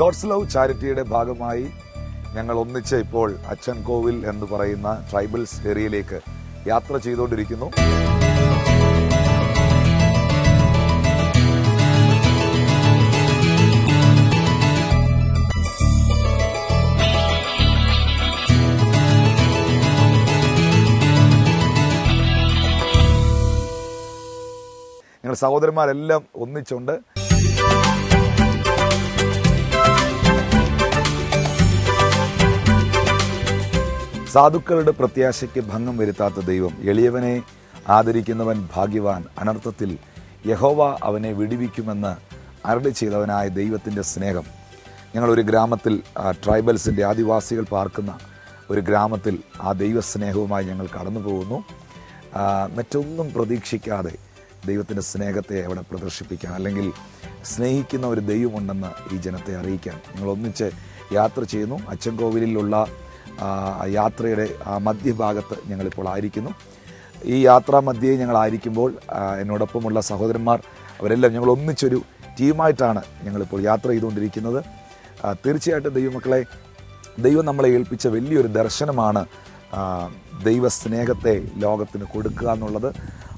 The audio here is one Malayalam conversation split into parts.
ഗോഡ്സ് ലവ് ചാരിറ്റിയുടെ ഭാഗമായി ഞങ്ങൾ ഒന്നിച്ച് ഇപ്പോൾ അച്ചൻകോവിൽ എന്ന് പറയുന്ന ട്രൈബൽസ് ഏരിയയിലേക്ക് യാത്ര ചെയ്തുകൊണ്ടിരിക്കുന്നു. ഞങ്ങൾ സഹോദരന്മാരെല്ലാം ഒന്നിച്ചുണ്ട്. സാധുക്കളുടെ പ്രത്യാശയ്ക്ക് ഭംഗം വരുത്താത്ത ദൈവം, എളിയവനെ ആദരിക്കുന്നവൻ ഭാഗ്യവാൻ, അനർത്ഥത്തിൽ യഹോവ അവനെ വിടുവിക്കുമെന്ന് അരുളി ചെയ്തവനായ ദൈവത്തിൻ്റെ സ്നേഹം. ഞങ്ങളൊരു ഗ്രാമത്തിൽ, ട്രൈബൽസിൻ്റെ ആദിവാസികൾ പാർക്കുന്ന ഒരു ഗ്രാമത്തിൽ ആ ദൈവസ്നേഹവുമായി ഞങ്ങൾ കടന്നു പോകുന്നു. മറ്റൊന്നും പ്രതീക്ഷിക്കാതെ ദൈവത്തിൻ്റെ സ്നേഹത്തെ അവിടെ പ്രദർശിപ്പിക്കാൻ, അല്ലെങ്കിൽ സ്നേഹിക്കുന്ന ഒരു ദൈവമുണ്ടെന്ന് ഈ ജനത്തെ അറിയിക്കാൻ ഞങ്ങൾ ഒന്നിച്ച് യാത്ര ചെയ്യുന്നു. അച്ചൻകോവിലുള്ള യാത്രയുടെ മധ്യഭാഗത്ത് ഞങ്ങളിപ്പോൾ ആയിരിക്കുന്നു. ഈ യാത്രാ മധ്യേ ഞങ്ങളായിരിക്കുമ്പോൾ എന്നോടൊപ്പമുള്ള സഹോദരന്മാർ അവരെല്ലാം ഞങ്ങൾ ഒന്നിച്ചൊരു ടീമായിട്ടാണ് ഞങ്ങളിപ്പോൾ യാത്ര ചെയ്തുകൊണ്ടിരിക്കുന്നത്. തീർച്ചയായിട്ടും ദൈവമക്കളെ, ദൈവം നമ്മളെ ഏൽപ്പിച്ച വലിയൊരു ദർശനമാണ് ദൈവസ്നേഹത്തെ ലോകത്തിന് കൊടുക്കുക എന്നുള്ളത്.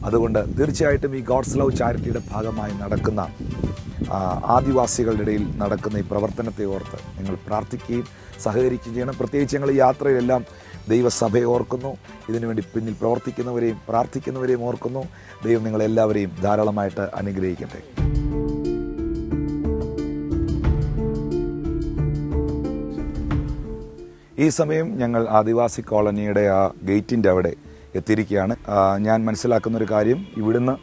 അതുകൊണ്ട് തീർച്ചയായിട്ടും ഈ ഗോഡ്സ് ലവ് ചാരിറ്റിയുടെ ഭാഗമായി നടക്കുന്ന ആദിവാസികളുടെ ഇടയിൽ നടക്കുന്ന ഈ പ്രവർത്തനത്തെ ഓർത്ത് നിങ്ങൾ പ്രാർത്ഥിക്കുകയും സഹകരിക്കുകയും ചെയ്യണം. പ്രത്യേകിച്ച് ഞങ്ങൾ ഈ യാത്രയിലെല്ലാം ദൈവസഭയെ ഓർക്കുന്നു, ഇതിനുവേണ്ടി പിന്നിൽ പ്രവർത്തിക്കുന്നവരെയും പ്രാർത്ഥിക്കുന്നവരെയും ഓർക്കുന്നു. ദൈവം നിങ്ങളെല്ലാവരെയും ധാരാളമായിട്ട് അനുഗ്രഹിക്കട്ടെ. ഈ സമയം ഞങ്ങൾ ആദിവാസി കോളനിയുടെ ആ ഗേറ്റിൻ്റെ അവിടെ എത്തിയിരിക്കുകയാണ്. ഞാൻ മനസ്സിലാക്കുന്നൊരു കാര്യം, ഇവിടുന്ന്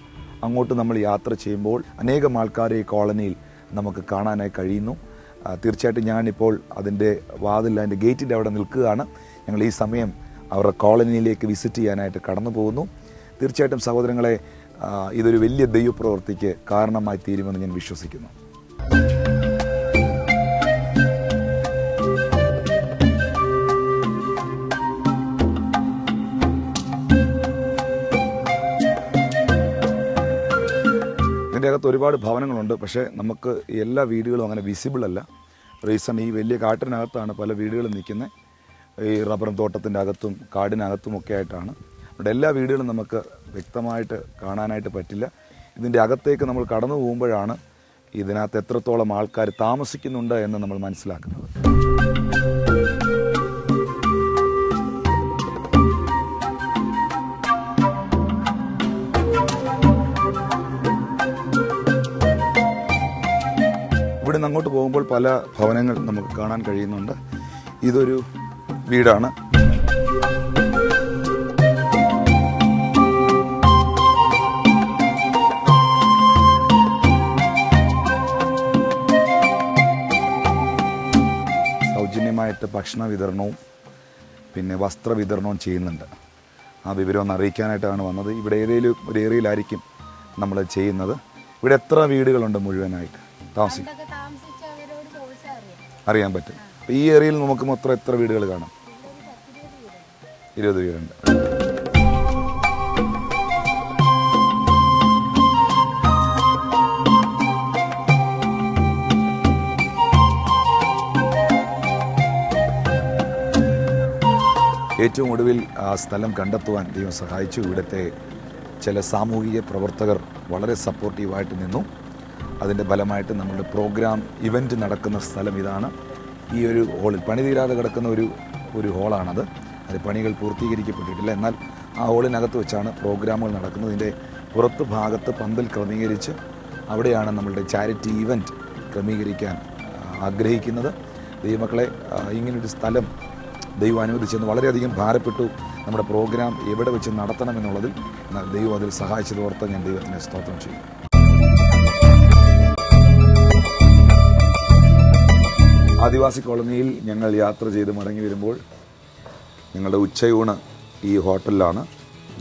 അങ്ങോട്ട് നമ്മൾ യാത്ര ചെയ്യുമ്പോൾ അനേകം ആൾക്കാരെ ഈ കോളനിയിൽ നമുക്ക് കാണാനായി കഴിയുന്നു. തീർച്ചയായിട്ടും ഞാനിപ്പോൾ അതിൻ്റെ അതിൻ്റെ ഗേറ്റിൻ്റെ അവിടെ നിൽക്കുകയാണ്. ഞങ്ങൾ ഈ സമയം അവരുടെ കോളനിയിലേക്ക് വിസിറ്റ് ചെയ്യാനായിട്ട് കടന്നു പോകുന്നു. തീർച്ചയായിട്ടും സഹോദരങ്ങളെ, ഇതൊരു വലിയ ദൈവപ്രവൃത്തിക്ക് കാരണമായി തീരുമെന്ന് ഞാൻ വിശ്വസിക്കുന്നു. ഇതിൻ്റെ അകത്ത് ഒരുപാട് ഭവനങ്ങളുണ്ട്. പക്ഷേ നമുക്ക് എല്ലാ വീടുകളും അങ്ങനെ വിസിബിൾ അല്ല. റീസൺ, ഈ വലിയ കാട്ടിനകത്താണ് പല വീടുകളും നിൽക്കുന്നത്. ഈ റബ്ബർ തോട്ടത്തിൻ്റെ അകത്തും കാടിനകത്തും ഒക്കെ ആയിട്ടാണ്. അവിടെ എല്ലാ വീടുകളും നമുക്ക് വ്യക്തമായിട്ട് കാണാനായിട്ട് പറ്റില്ല. ഇതിൻ്റെ അകത്തേക്ക് നമ്മൾ കടന്നു പോകുമ്പോഴാണ് ഇതിനകത്ത് എത്രത്തോളം ആൾക്കാർ താമസിക്കുന്നുണ്ട് എന്ന് നമ്മൾ മനസ്സിലാക്കുന്നത്. ഇവിടെ നിന്ന് അങ്ങോട്ട് പോകുമ്പോൾ പല ഭവനങ്ങൾ നമുക്ക് കാണാൻ കഴിയുന്നുണ്ട്. ഇതൊരു വീടാണ്. സൗജന്യമായിട്ട് ഭക്ഷണ വിതരണവും പിന്നെ വസ്ത്ര വിതരണവും ചെയ്യുന്നുണ്ട്. ആ വിവരം ഒന്ന് അറിയിക്കാനായിട്ടാണ് വന്നത്. ഇവിടെ ഏതെങ്കിലും ഒരു ഏരിയയിലായിരിക്കും നമ്മൾ ചെയ്യുന്നത്. ഇവിടെ എത്ര വീടുകളുണ്ട് മുഴുവനായിട്ട് അറിയാൻ പറ്റും. ഈ ഏരിയയിൽ നമുക്ക് മൊത്തം എത്ര വീടുകൾ കാണാം? 20 വീടുണ്ട്. ഏറ്റവും ഒടുവിൽ ആ സ്ഥലം കണ്ടെത്തുവാൻ ദൈവം സഹായിച്ചു. ഇവിടുത്തെ ചില സാമൂഹിക പ്രവർത്തകർ വളരെ സപ്പോർട്ടീവായിട്ട് നിന്നു. അതിൻ്റെ ഫലമായിട്ട് നമ്മളുടെ പ്രോഗ്രാം ഇവൻറ്റ് നടക്കുന്ന സ്ഥലം ഇതാണ്. ഈ ഒരു ഹോളിൽ പണി തീരാതെ കിടക്കുന്ന ഒരു ഹോളാണത്. അത് പണികൾ പൂർത്തീകരിക്കപ്പെട്ടിട്ടില്ല. എന്നാൽ ആ ഹോളിനകത്ത് വെച്ചാണ് പ്രോഗ്രാമുകൾ നടക്കുന്നത്. ഇതിൻ്റെ പുറത്ത് ഭാഗത്ത് പന്തൽ ക്രമീകരിച്ച് അവിടെയാണ് നമ്മളുടെ ചാരിറ്റി ഇവൻറ്റ് ക്രമീകരിക്കാൻ ആഗ്രഹിക്കുന്നത്. ദൈവമക്കളെ, ഇങ്ങനൊരു സ്ഥലം ദൈവം അനുവദിച്ചെന്ന് വളരെയധികം ഭാരപ്പെട്ടു. നമ്മുടെ പ്രോഗ്രാം എവിടെ വെച്ച് നടത്തണമെന്നുള്ളതിൽ. എന്നാൽ ദൈവം അതിൽ സഹായിച്ചതോർത്ത് ഞാൻ ദൈവത്തിനെ സ്തോത്രം ചെയ്യും. ആദിവാസി കോളനിയിൽ ഞങ്ങൾ യാത്ര ചെയ്ത് മടങ്ങി വരുമ്പോൾ ഞങ്ങളുടെ ഉച്ചയൂണ് ഈ ഹോട്ടലിലാണ്.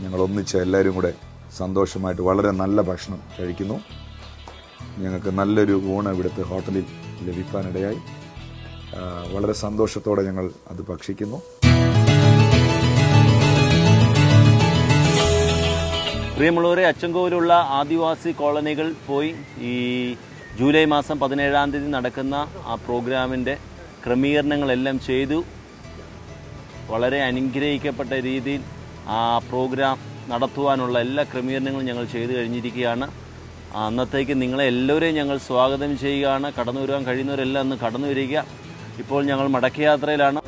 ഞങ്ങൾ ഒന്നിച്ച് എല്ലാവരും കൂടെ സന്തോഷമായിട്ട് വളരെ നല്ല ഭക്ഷണം കഴിക്കുന്നു. ഞങ്ങൾക്ക് നല്ലൊരു ഊണ് ഇവിടുത്തെ ഹോട്ടലിൽ ലഭിക്കാനിടയായി. വളരെ സന്തോഷത്തോടെ ഞങ്ങൾ അത് ഭക്ഷിക്കുന്നു. പ്രിയമുള്ളവരെ, അച്ചൻകോവിലുള്ള ആദിവാസി കോളനികൾ പോയി ഈ ജൂലൈ മാസം 17-ാം തീയതി നടക്കുന്ന ആ പ്രോഗ്രാമിൻ്റെ ക്രമീകരണങ്ങളെല്ലാം ചെയ്തു. വളരെ അനുഗ്രഹിക്കപ്പെട്ട രീതിയിൽ ആ പ്രോഗ്രാം നടത്തുവാനുള്ള എല്ലാ ക്രമീകരണങ്ങളും ഞങ്ങൾ ചെയ്തു കഴിഞ്ഞിരിക്കുകയാണ്. അന്നത്തേക്ക് നിങ്ങളെ എല്ലാവരെയും ഞങ്ങൾ സ്വാഗതം ചെയ്യുകയാണ്. കടന്നു വരുവാൻ കഴിയുന്നവരെല്ലാം ഒന്ന് കടന്നു വരിക. ഇപ്പോൾ ഞങ്ങൾ മടക്കയാത്രയിലാണ്.